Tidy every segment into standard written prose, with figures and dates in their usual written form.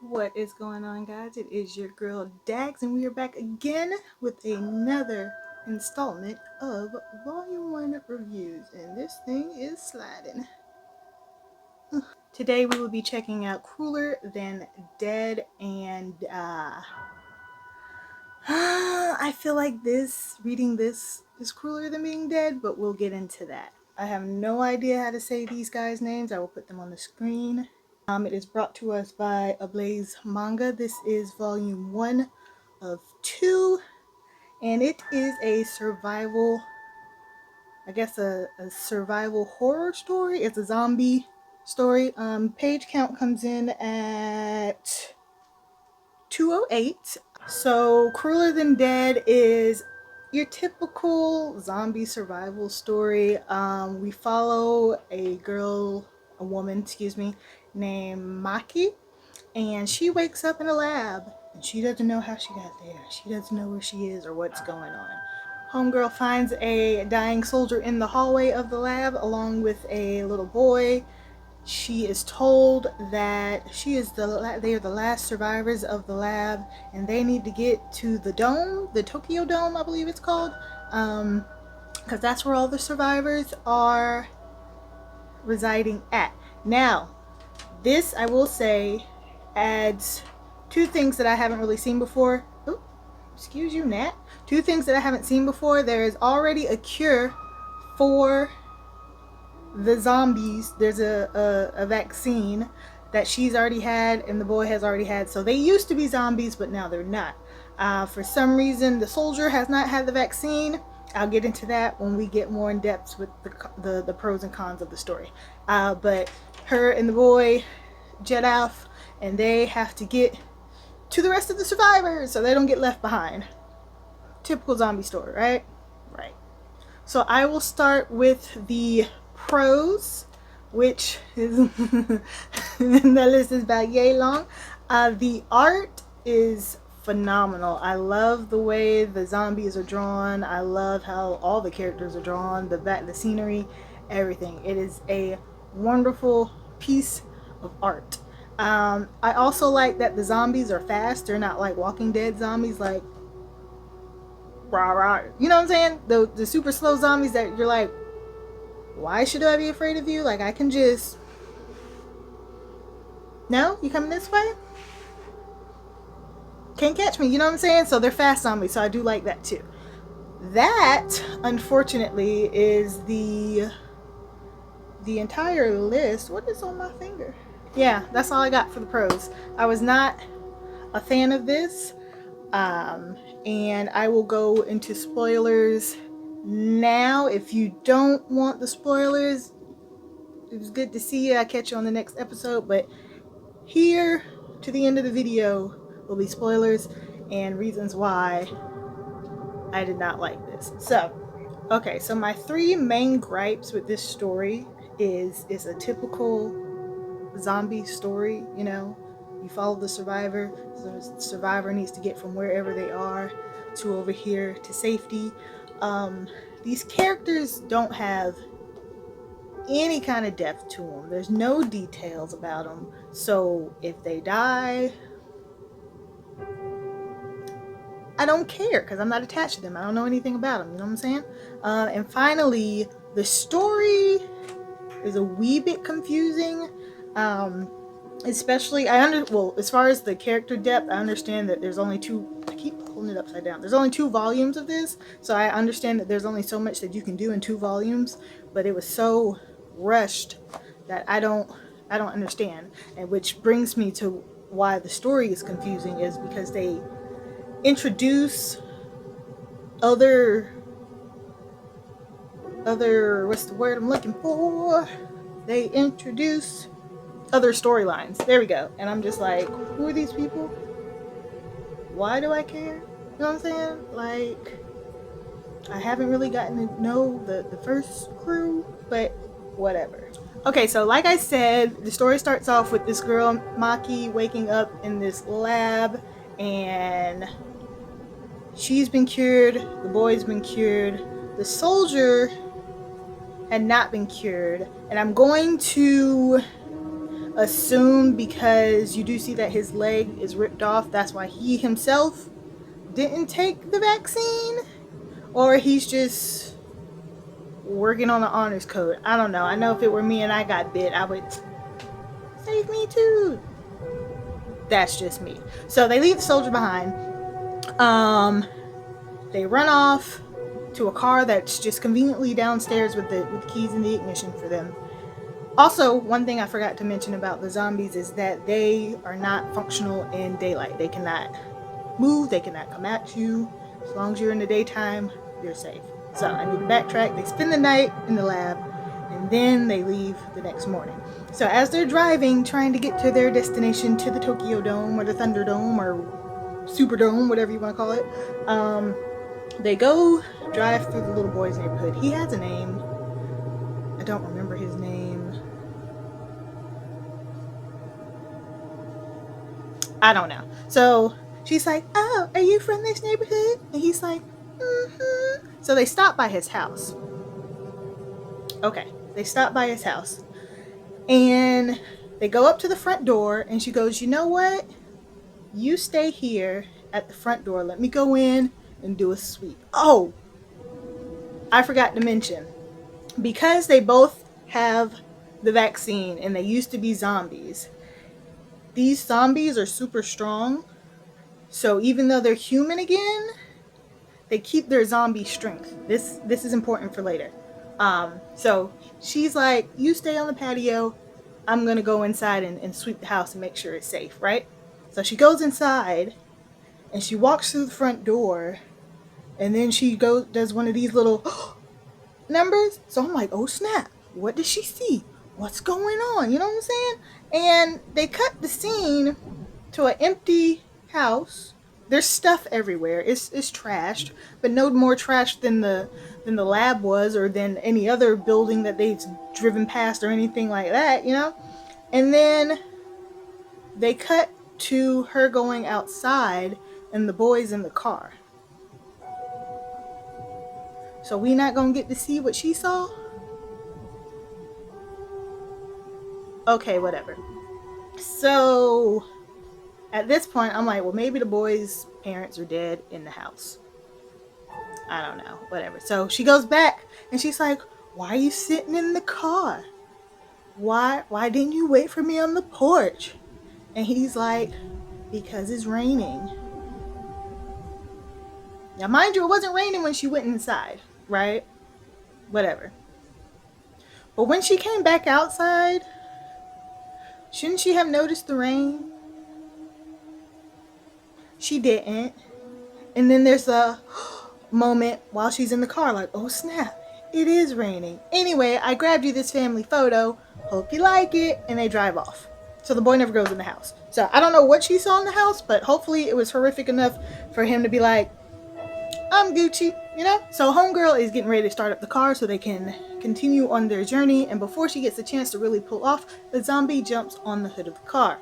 What is going on, guys? It is your girl Dags, and we are back again with another installment of Volume 1 reviews, and this thing is sliding. Today we will be checking out Crueler Than Dead, and I feel like reading this is crueler than being dead, but we'll get into that. I have no idea how to say these guys' names. I will put them on the screen. It is brought to us by Ayyye Manga. This is volume 1 of 2, and it is a survival, I guess a survival horror story. It's a zombie story. Page count comes in at 208. So Crueler Than Dead is your typical zombie survival story. We follow a woman, named Maki, and she wakes up in a lab, and she doesn't know how she got there. She doesn't know where she is or what's going on. Homegirl finds a dying soldier in the hallway of the lab along with a little boy. She is told that they are the last survivors of the lab, and they need to get to the dome, the Tokyo Dome, I believe it's called, because that's where all the survivors are residing at. Now, this, I will say, adds two things that I haven't really seen before. Ooh, excuse you, Nat. Two things that I haven't seen before. There is already a cure for the zombies. There's a vaccine that she's already had and the boy has already had. So they used to be zombies, but now they're not. For some reason, the soldier has not had the vaccine. I'll get into that when we get more in depth with the pros and cons of the story. But her and the boy jet off, and they have to get to the rest of the survivors so they don't get left behind. Typical zombie story, right? Right. So I will start with the pros, which is the list is about yay long. The art is phenomenal. I love the way the zombies are drawn. I love how all the characters are drawn, the scenery, everything. It is a wonderful piece of art. I also like that the zombies are fast. They're not like Walking Dead zombies, like rah rah. You know what I'm saying? The super slow zombies that you're like, why should I be afraid of you? Like, I can just... No? You coming this way? Can't catch me, you know what I'm saying? So they're fast zombies, so I do like that too. That, unfortunately, is the entire list. What is on my finger? Yeah, that's all I got for the pros. I was not a fan of this, and I will go into spoilers now. If you don't want the spoilers, it was good to see you. I'll catch you on the next episode, but here to the end of the video will be spoilers and reasons why I did not like this. So, okay, so my three main gripes with this story is a typical zombie story. You know, you follow the survivor, so the survivor needs to get from wherever they are to over here to safety. These characters don't have any kind of depth to them. There's no details about them. So if they die, I don't care because I'm not attached to them. I don't know anything about them. You know what I'm saying? And finally, the story is a wee bit confusing. Especially, as far as the character depth, I understand that there's only two. I keep holding it upside down. There's only 2 volumes of this, so I understand that there's only so much that you can do in 2 volumes. But it was so rushed that I don't understand, and which brings me to why the story is confusing, is because they introduce other what's the word I'm looking for? They introduce other storylines. There we go. And I'm just like, who are these people? Why do I care? You know what I'm saying? Like, I haven't really gotten to know the first crew, but whatever. Okay, so like I said, the story starts off with this girl, Maki, waking up in this lab, and she's been cured, the boy's been cured, the soldier had not been cured, and I'm going to assume, because you do see that his leg is ripped off, that's why he himself didn't take the vaccine, or he's just working on the honors code. I don't know. I know if it were me and I got bit, I would save me too. That's just me. So they leave the soldier behind. They run off to a car that's just conveniently downstairs with the keys in the ignition for them. Also, one thing I forgot to mention about the zombies is that they are not functional in daylight. They cannot move, they cannot come at you. As long as you're in the daytime, you're safe. So I need to backtrack. They spend the night in the lab, and then they leave the next morning. So as they're driving, trying to get to their destination, to the Tokyo Dome or the Thunderdome or Superdome, whatever you want to call it, they go drive through the little boy's neighborhood. He has a name. I don't remember his name. I don't know. So she's like, "Oh, are you from this neighborhood?" And he's like, "Mm-hmm." So they stop by his house. Okay, they stop by his house. And they go up to the front door, and she goes, "You know what? You stay here at the front door. Let me go in and do a sweep." Oh, I forgot to mention, because they both have the vaccine and they used to be zombies, these zombies are super strong. So even though they're human again, they keep their zombie strength. This is important for later. So she's like, "You stay on the patio. I'm gonna go inside and sweep the house and make sure it's safe, right?" So she goes inside and she walks through the front door, and then she does one of these little numbers. So I'm like, "Oh snap, what does she see? What's going on?" You know what I'm saying? And they cut the scene to an empty house. There's stuff everywhere. It's trashed, but no more trash than the lab was, or than any other building that they've driven past or anything like that, you know? And then they cut to her going outside and the boys in the car. So we not gonna get to see what she saw? Okay, whatever. So at this point, I'm like, well, maybe the boys' parents are dead in the house. I don't know, whatever. So she goes back and she's like, "Why are you sitting in the car? Why didn't you wait for me on the porch?" And he's like, "Because it's raining." Now, mind you, it wasn't raining when she went inside, right? Whatever. But when she came back outside, shouldn't she have noticed the rain? She didn't. And then there's a moment while she's in the car, like, "Oh snap, it is raining." Anyway, I grabbed you this family photo. Hope you like it. And they drive off. So the boy never goes in the house. So I don't know what she saw in the house, but hopefully it was horrific enough for him to be like, "I'm Gucci," you know? So homegirl is getting ready to start up the car so they can continue on their journey. And before she gets a chance to really pull off, the zombie jumps on the hood of the car.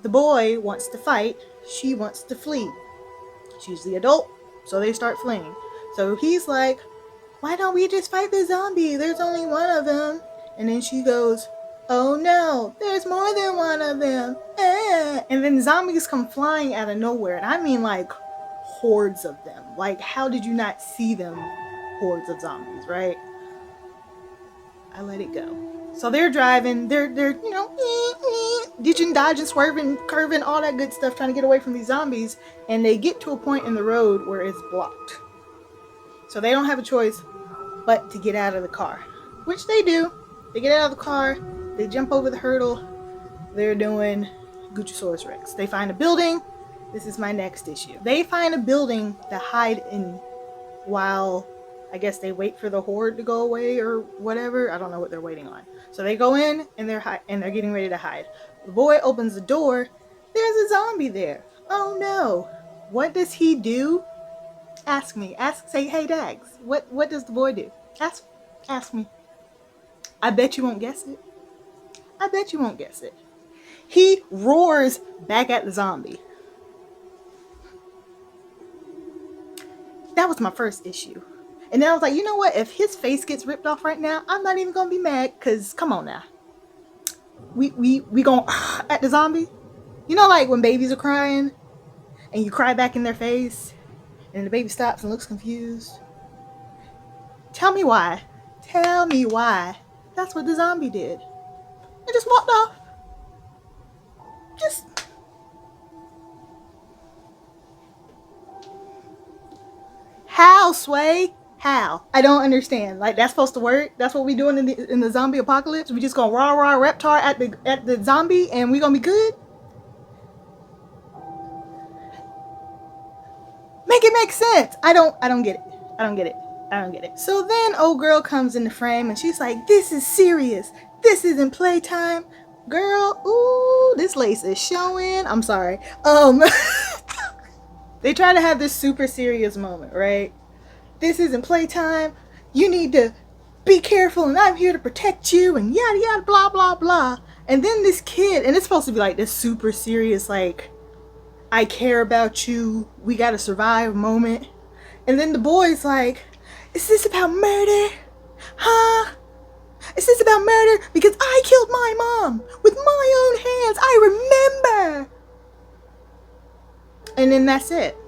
The boy wants to fight. She wants to flee. She's the adult, so they start fleeing. So he's like, "Why don't we just fight the zombie? There's only one of them." And then she goes, "Oh no, there's more than one of them." And then zombies come flying out of nowhere. And I mean like hordes of them. Like, how did you not see them? Hordes of zombies, right? I let it go. So they're driving, they're you know, ditching, dodging, swerving, curving, all that good stuff, trying to get away from these zombies. And they get to a point in the road where it's blocked. So they don't have a choice but to get out of the car, which they do. They get out of the car, they jump over the hurdle. They're doing Guccisaurus Rex. They find a building. This is my next issue. They find a building to hide in while, I guess, they wait for the horde to go away or whatever. I don't know what they're waiting on. So they go in and they're getting ready to hide. The boy opens the door. There's a zombie there. Oh no. What does he do? Ask me. Say, "Hey Dags, what does the boy do?" Ask me. I bet you won't guess it. I bet you won't guess it. He roars back at the zombie. That was my first issue. And then I was like, you know what? If his face gets ripped off right now, I'm not even going to be mad, because come on now. we going at the zombie. You know, like when babies are crying and you cry back in their face and the baby stops and looks confused. Tell me why. Tell me why. That's what the zombie did. It just walked off. Just how, Sway? How? I don't understand. Like, that's supposed to work? That's what we doing in the zombie apocalypse? We just gonna rah rah reptar at the zombie and we gonna be good? Make it make sense. I don't get it. I don't get it. I don't get it. So then old girl comes in the frame and she's like, this is serious. This isn't playtime. Girl, ooh, this lace is showing. I'm sorry. They try to have this super serious moment, right? This isn't playtime. You need to be careful and I'm here to protect you and yada yada blah blah blah. And then this kid, and it's supposed to be like this super serious, like, I care about you, we gotta survive moment. And then the boy's like, is this about murder? Huh? Is this about murder? Because I killed my mom with my own hands. I remember. And then that's it.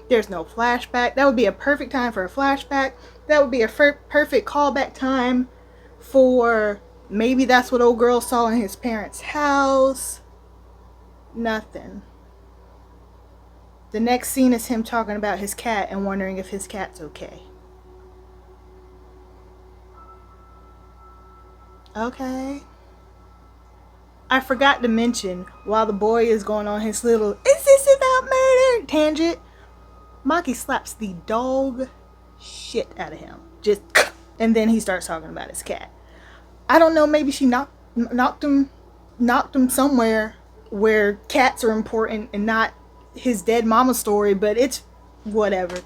There's no flashback. That would be a perfect time for a flashback. That would be a perfect callback time for maybe that's what old girl saw in his parents' house. Nothing. The next scene is him talking about his cat and wondering if his cat's okay. Okay. I forgot to mention, while the boy is going on his little, is this about murder tangent, Maki slaps the dog shit out of him. Just, and then he starts talking about his cat. I don't know, maybe she knocked him somewhere where cats are important and not his dead mama story, but it's whatever.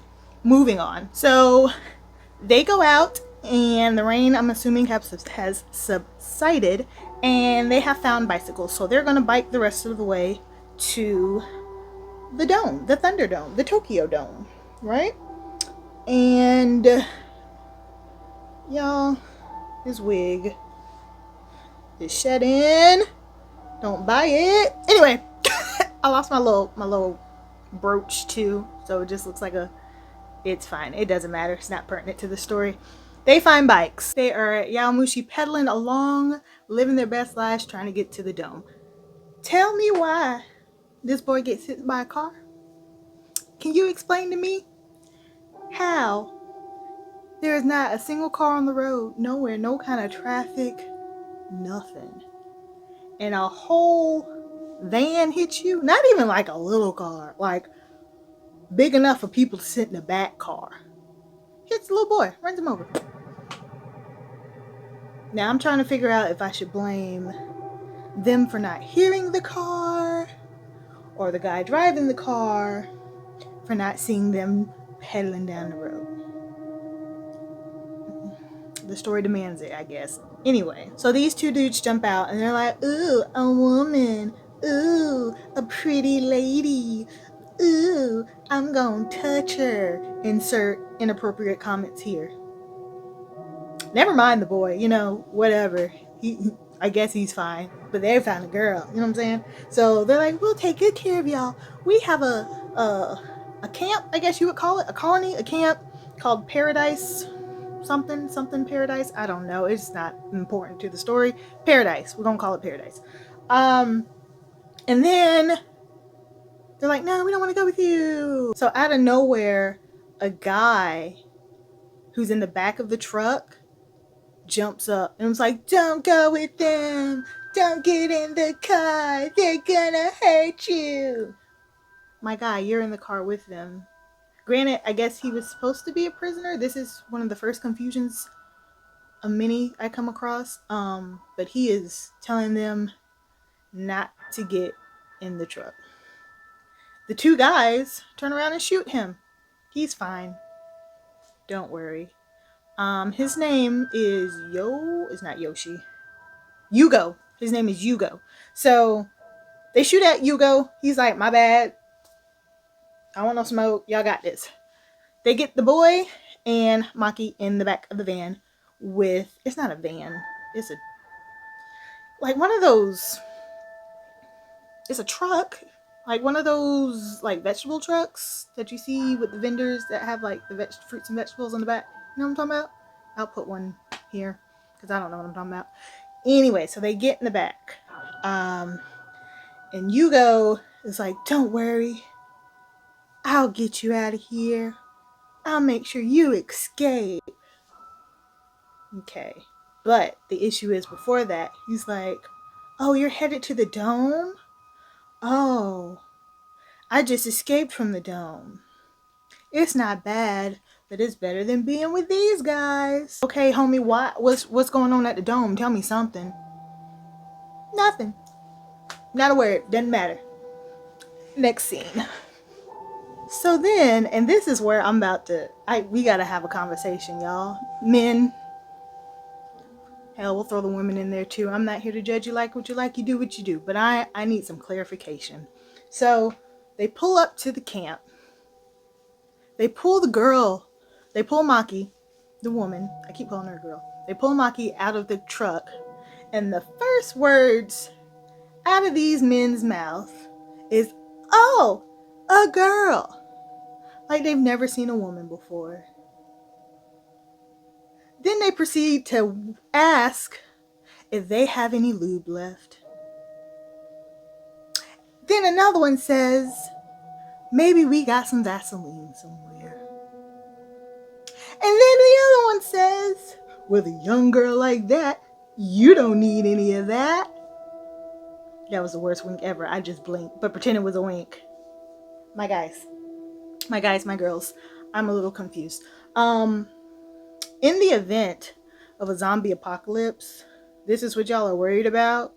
Moving on. So they go out and the rain, I'm assuming, has subsided and they have found bicycles. So they're going to bike the rest of the way to the dome, the Thunderdome, the Tokyo Dome, right? And y'all, his wig is shed in. Don't buy it. Anyway, I lost my little brooch too, so it just looks like it's fine. It doesn't matter. It's not pertinent to the story. They find bikes. They are at Yaomushi pedaling along, living their best lives, trying to get to the dome. Tell me why this boy gets hit by a car. Can you explain to me how there is not a single car on the road, nowhere, no kind of traffic, nothing, and a whole van hits you? Not even like a little car, like big enough for people to sit in the back car. Hits the little boy, runs him over. Now I'm trying to figure out if I should blame them for not hearing the car or the guy driving the car for not seeing them pedaling down the road. The story demands it, I guess. Anyway, so these two dudes jump out and they're like, ooh, a woman. Ooh, a pretty lady. Ooh, I'm gonna touch her. Insert inappropriate comments here. Never mind the boy, you know, whatever. I guess he's fine. But they found a girl, you know what I'm saying? So they're like, we'll take good care of y'all. We have a camp, I guess you would call it, a colony, a camp called Paradise. Something Paradise. I don't know. It's not important to the story. Paradise. We're gonna call it Paradise. And then they're like, no, we don't want to go with you. So out of nowhere, a guy who's in the back of the truck jumps up and was like, don't go with them. Don't get in the car. They're gonna hurt you. My guy, you're in the car with them. Granted, I guess he was supposed to be a prisoner. This is one of the first confusions many I come across. But he is telling them not to get in the truck. The two guys turn around and shoot him. He's fine. Don't worry. His name is it's not Yoshi. Yugo. His name is Yugo. So they shoot at Yugo. He's like, my bad. I want no smoke. Y'all got this. They get the boy and Maki in the back of the van with, it's not a van. like one of those, it's a truck, like one of those like vegetable trucks that you see with the vendors that have like the fruits and vegetables on the back. You know what I'm talking about? I'll put one here because I don't know what I'm talking about. Anyway, so they get in the back, and Yugo is like, don't worry, I'll get you out of here. I'll make sure you escape. Okay. But the issue is before that, he's like, oh, you're headed to the dome? Oh, I just escaped from the dome. It's not bad, but it's better than being with these guys. Okay, homie, what's going on at the dome? Tell me something. Nothing. Not a word. Doesn't matter. Next scene. So then, and this is where I'm about to, we gotta have a conversation, y'all. Men, hell, we'll throw the women in there too. I'm not here to judge you. Like what you like, you do what you do. But I need some clarification. So they pull up to the camp. They pull the girl. They pull Maki, the woman. I keep calling her a girl. They pull Maki out of the truck. And the first words out of these men's mouth is, oh, a girl. Like they've never seen a woman before. Then they proceed to ask if they have any lube left. Then another one says, maybe we got some Vaseline somewhere. And then the other one says, with a young girl like that, you don't need any of that. That was the worst wink ever. I just blinked, but pretend it was a wink. My guys, my girls, I'm a little confused. In the event of a zombie apocalypse, this is what y'all are worried about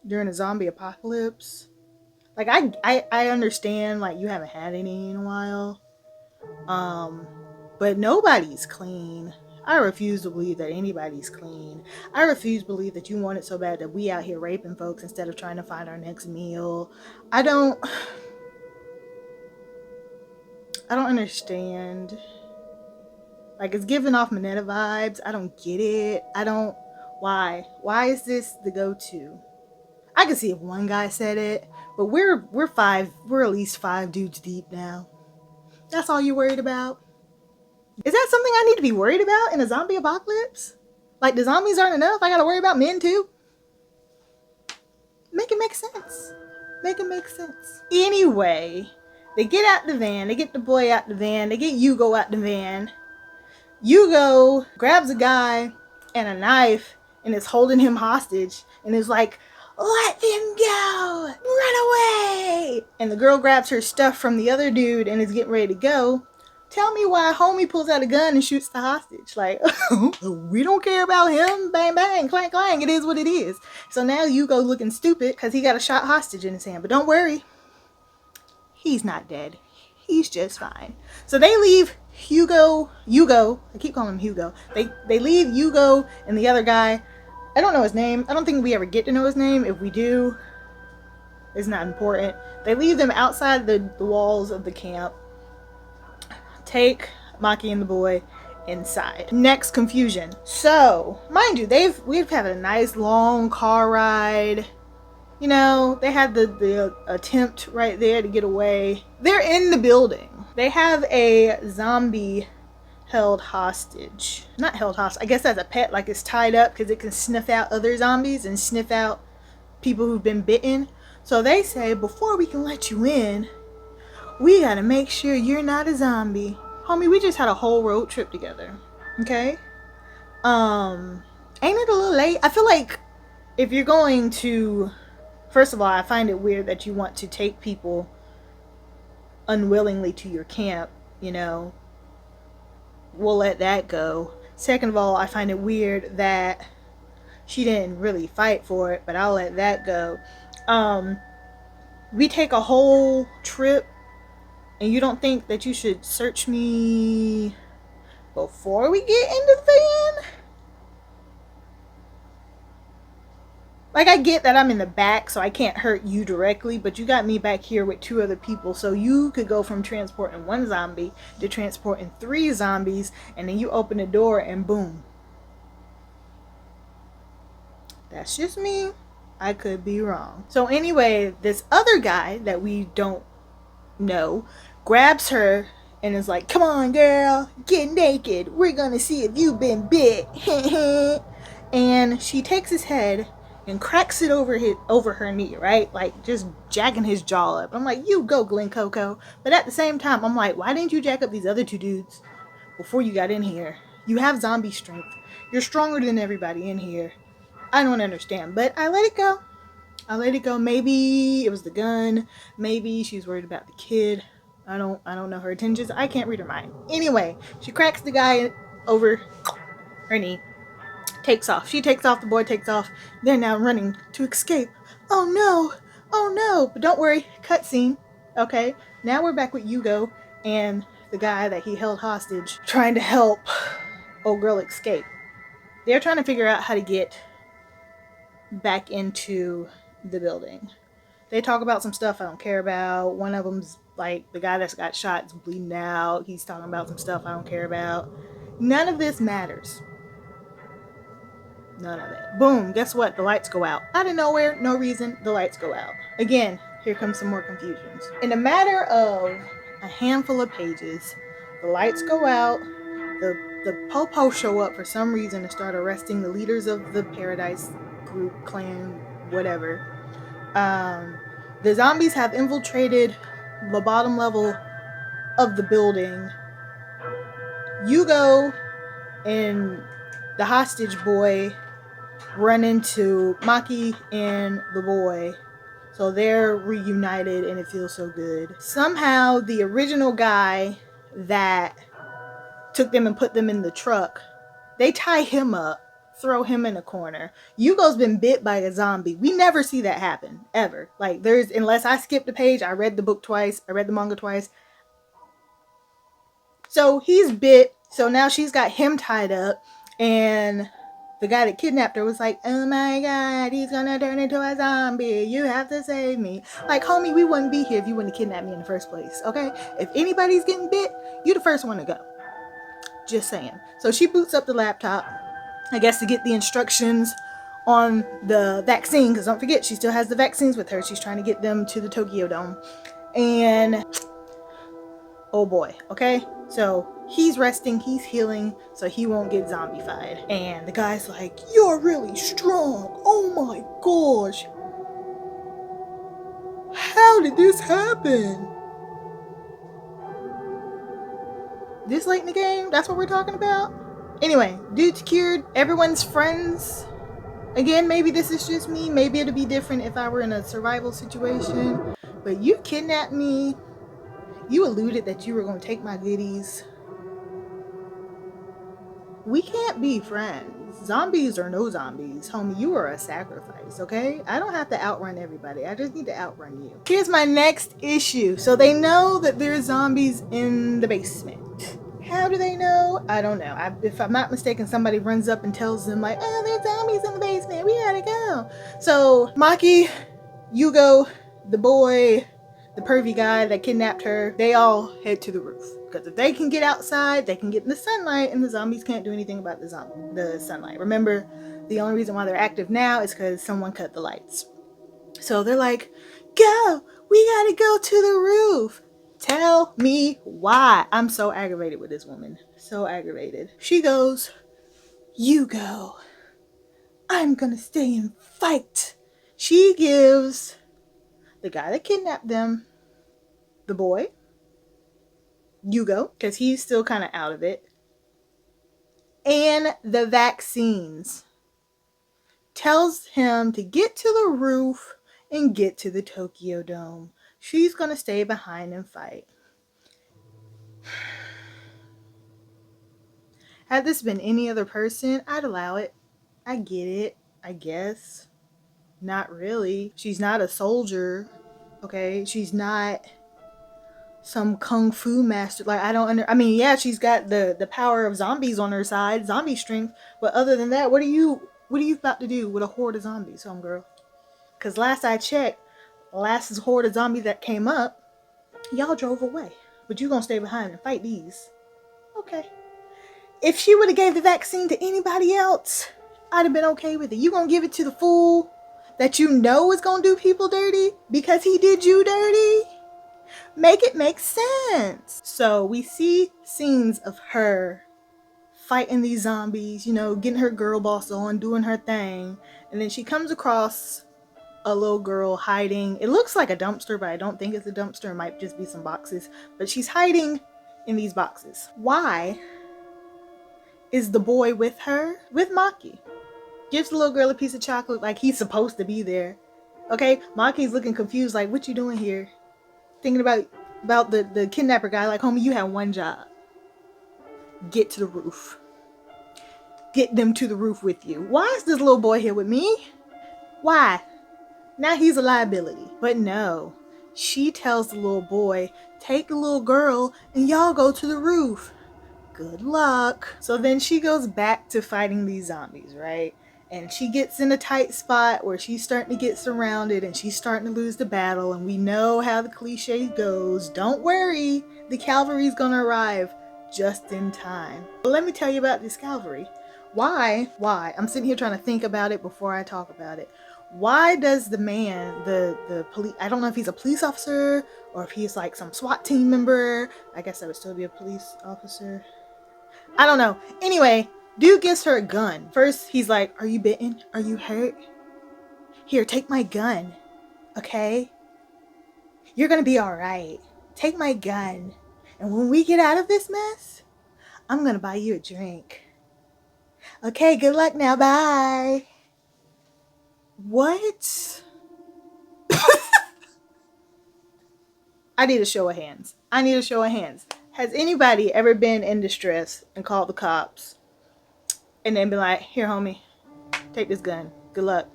during a zombie apocalypse. Like I understand like you haven't had any in a while. But nobody's clean. I refuse to believe that anybody's clean. I refuse to believe that you want it so bad that we out here raping folks instead of trying to find our next meal. I don't understand. Like, it's giving off Mineta vibes. I don't get it. Why is this the go-to? I can see if one guy said it, but we're at least 5 dudes deep now. That's all you're worried about? Is that something I need to be worried about in a zombie apocalypse? Like, the zombies aren't enough? I gotta worry about men too? Make it make sense. Make it make sense. Anyway, they get out the van. They get the boy out the van. They get Yugo out the van. Yugo grabs a guy and a knife and is holding him hostage and is like, let them go! Run away! And the girl grabs her stuff from the other dude and is getting ready to go. Tell me why homie pulls out a gun and shoots the hostage. Like, we don't care about him. Bang, bang, clang, clang. It is what it is. So now Yugo looking stupid because he got a shot hostage in his hand. But don't worry. He's not dead. He's just fine. So they leave Hugo, I keep calling him Hugo. They leave Yugo and the other guy. I don't know his name. I don't think we ever get to know his name. If we do, it's not important. They leave them outside the walls of the camp. Take Maki and the boy inside. Next confusion. So, mind you, we've had a nice long car ride. You know, they had the attempt right there to get away. They're in the building. They have a zombie held hostage. Not held hostage. I guess as a pet, like it's tied up because it can sniff out other zombies and sniff out people who've been bitten. So they say, before we can let you in, we gotta make sure you're not a zombie. Homie, we just had a whole road trip together. Okay? Ain't it a little late? I feel like if you're going to... First of all, I find it weird that you want to take people unwillingly to your camp, you know. We'll let that go. Second of all, I find it weird that she didn't really fight for it, but I'll let that go. We take a whole trip and you don't think that you should search me before we get in the van? Like, I get that I'm in the back, so I can't hurt you directly, but you got me back here with 2 other people, so you could go from transporting 1 zombie to transporting 3 zombies, and then you open the door and boom. That's just me. I could be wrong. So anyway, this other guy that we don't know grabs her and is like, come on girl, get naked, we're gonna see if you've been bit. And she takes his head and cracks it over her knee, right? Like just jacking his jaw up. I'm like, you go, Glen Coco. But at the same time, I'm like, why didn't you jack up these other two dudes before you got in here? You have zombie strength. You're stronger than everybody in here. I don't understand, but I let it go. I let it go. Maybe it was the gun. Maybe she's worried about the kid. I don't know her intentions. I can't read her mind. Anyway, she cracks the guy over her knee. Takes off. She takes off. The boy takes off. They're now running to escape. Oh no! Oh no! But don't worry. Cutscene. Okay. Now we're back with Yugo and the guy that he held hostage, trying to help old girl escape. They're trying to figure out how to get back into the building. They talk about some stuff I don't care about. One of them's like the guy that's got shot is bleeding out. He's talking about some stuff I don't care about. None of this matters. None of it. Boom, guess what? The lights go out. Out of nowhere, no reason, the lights go out. Again, here comes some more confusions. In a matter of a handful of pages, the lights go out. The po-po show up for some reason to start arresting the leaders of the Paradise group, clan, whatever. The zombies have infiltrated the bottom level of the building. Yugo and the hostage boy run into Maki and the boy. So they're reunited and it feels so good. Somehow the original guy that took them and put them in the truck, they tie him up, throw him in a corner. Yugo's been bit by a zombie. We never see that happen, ever. Like, unless I skipped a page, I read the book twice, I read the manga twice. So he's bit, so now she's got him tied up, and the guy that kidnapped her was like, oh my god, he's gonna turn into a zombie, you have to save me. Like, homie, we wouldn't be here if you wouldn't have kidnapped me in the first place, okay? If anybody's getting bit, you the first one to go. Just saying. So she boots up the laptop, I guess, to get the instructions on the vaccine, because don't forget, she still has the vaccines with her. She's trying to get them to the Tokyo Dome. And oh boy, okay? So he's resting, he's healing, so he won't get zombified. And the guy's like, you're really strong. Oh my gosh. How did this happen? This late in the game? That's what we're talking about? Anyway, dude's cured. Everyone's friends. Again, maybe this is just me. Maybe it'd be different if I were in a survival situation. But you kidnapped me. You alluded that you were going to take my goodies. We can't be friends. Zombies or no zombies, homie, you are a sacrifice, okay? I don't have to outrun everybody. I just need to outrun you. Here's my next issue. So they know that there's zombies in the basement. How do they know? I don't know. If I'm not mistaken, somebody runs up and tells them like, oh, there's zombies in the basement. We gotta go. So Maki, Yugo, the boy, the pervy guy that kidnapped her, they all head to the roof. Because if they can get outside, they can get in the sunlight, and the zombies can't do anything about the sunlight. Remember, the only reason why they're active now is because someone cut the lights. So they're like, go! We gotta go to the roof! Tell me why. I'm so aggravated with this woman. So aggravated. She goes, you go. I'm gonna stay and fight. She gives the guy that kidnapped them, the boy, Yugo, because he's still kind of out of it, and the vaccines. Tells him to get to the roof and get to the Tokyo Dome. She's gonna stay behind and fight. Had this been any other person, I'd allow it. I get it, I guess. Not really. She's not a soldier, okay? She's not some kung fu master. Like, I mean, yeah, she's got the power of zombies on her side, zombie strength, but other than that, what are you about to do with a horde of zombies, homegirl? Because last I checked, last horde of zombies that came up, y'all drove away. But you gonna stay behind and fight these. Okay. If she would have gave the vaccine to anybody else, I'd have been okay with it. You gonna give it to the fool that you know is gonna do people dirty because he did you dirty? Make it make sense. So we see scenes of her fighting these zombies, you know, getting her girl boss on, doing her thing, and then she comes across a little girl hiding. It looks like a dumpster, but I don't think it's a dumpster. It might just be some boxes, but she's hiding in these boxes. Why is the boy with her? With Maki. Gives the little girl a piece of chocolate like he's supposed to be there. Okay, Maki's looking confused like, what you doing here? Thinking about the kidnapper guy, like, homie, you have one job. Get to the roof. Get them to the roof with you. Why is this little boy here with me? Why? Now he's a liability. But no, she tells the little boy, take the little girl and y'all go to the roof. Good luck. So then she goes back to fighting these zombies, right? And she gets in a tight spot where she's starting to get surrounded and she's starting to lose the battle. And we know how the cliche goes. Don't worry, the cavalry's gonna arrive just in time. But let me tell you about this cavalry. Why? I'm sitting here trying to think about it before I talk about it. Why does the man, the police, I don't know if he's a police officer or if he's like some SWAT team member. I guess that would still be a police officer. I don't know. Anyway, dude gives her a gun. First, he's like, are you bitten? Are you hurt? Here, take my gun. Okay? You're gonna be alright. Take my gun. And when we get out of this mess, I'm gonna buy you a drink. Okay, good luck now. Bye. What? I need a show of hands. Has anybody ever been in distress and called the cops and then be like, here, homie, take this gun. Good luck.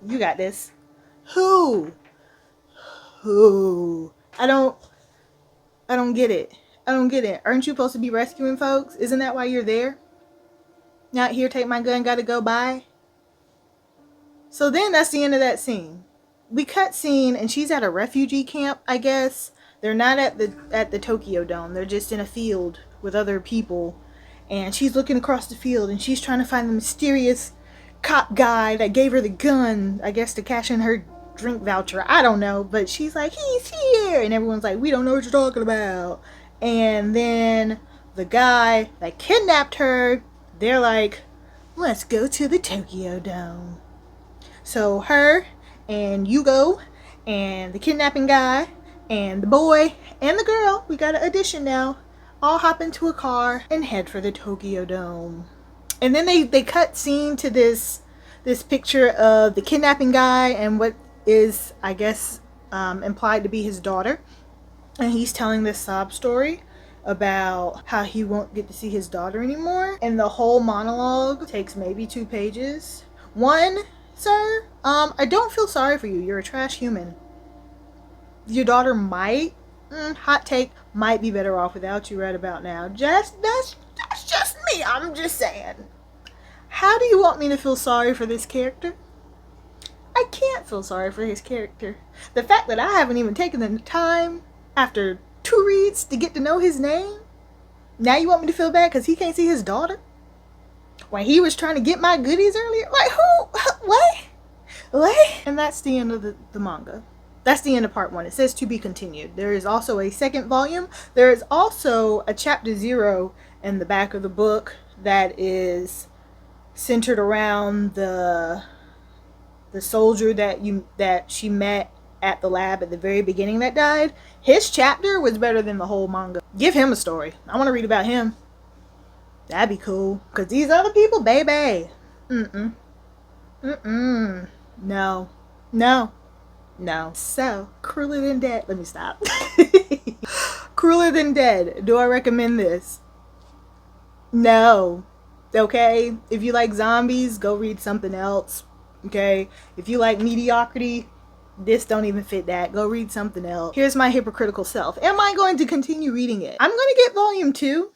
You got this. Who? I don't get it. Aren't you supposed to be rescuing folks? Isn't that why you're there? Not here, take my gun, gotta go, bye. So then that's the end of that scene. We cut scene and she's at a refugee camp, I guess. They're not at the Tokyo Dome. They're just in a field with other people. And she's looking across the field and she's trying to find the mysterious cop guy that gave her the gun, I guess to cash in her drink voucher. I don't know. But she's like, he's here. And everyone's like, we don't know what you're talking about. And then the guy that kidnapped her, they're like, let's go to the Tokyo Dome. So her and Yugo and the kidnapping guy and the boy and the girl, we got an addition now, all hop into a car and head for the Tokyo Dome. And then they cut scene to this picture of the kidnapping guy and what is, I guess, implied to be his daughter. And he's telling this sob story about how he won't get to see his daughter anymore. And the whole monologue takes maybe 2 pages. One, sir, I don't feel sorry for you. You're a trash human. Your daughter might, hot take, might be better off without you right about now. That's just me. I'm just saying. How do you want me to feel sorry for this character? I can't feel sorry for his character. The fact that I haven't even taken the time after 2 reads to get to know his name. Now you want me to feel bad because he can't see his daughter? When he was trying to get my goodies earlier? Like, who? What? And that's the end of the manga. That's the end of part 1. It says to be continued. There is also a second volume. There is also a chapter 0 in the back of the book that is centered around the soldier that she met at the lab at the very beginning that died. His chapter was better than the whole manga. Give him a story. I want to read about him. That'd be cool. Because these other people, baby. No. So, Crueler Than Dead. Let me stop. Crueler Than Dead. Do I recommend this? No. Okay? If you like zombies, go read something else. Okay? If you like mediocrity, this don't even fit that. Go read something else. Here's my hypocritical self. Am I going to continue reading it? I'm going to get volume 2.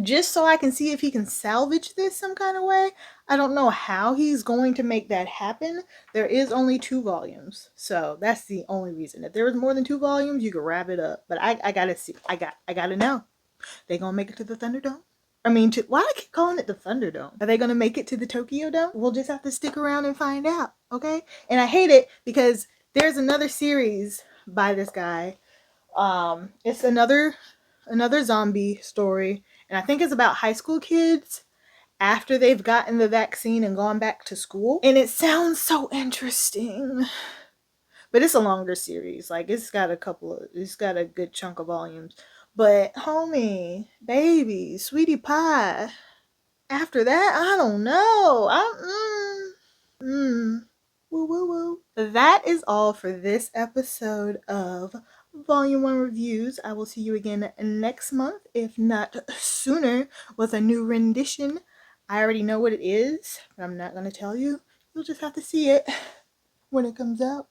Just so I can see if he can salvage this some kind of way. I don't know how he's going to make that happen. There is only 2 volumes. So that's the only reason. If there was more than 2 volumes, you could wrap it up. But I gotta see. I gotta know. They gonna make it to the Thunderdome? Why do I keep calling it the Thunderdome? Are they gonna make it to the Tokyo Dome? We'll just have to stick around and find out, okay? And I hate it because there's another series by this guy. It's another zombie story, and I think it's about high school kids after they've gotten the vaccine and gone back to school. And it sounds so interesting. But it's a longer series. Like, it's got a good chunk of volumes. But homie, baby, sweetie pie. After that, I don't know. Woo woo woo. That is all for this episode of Volume 1 Reviews. I will see you again next month, if not sooner, with a new rendition. I already know what it is, but I'm not going to tell you. You'll just have to see it when it comes out.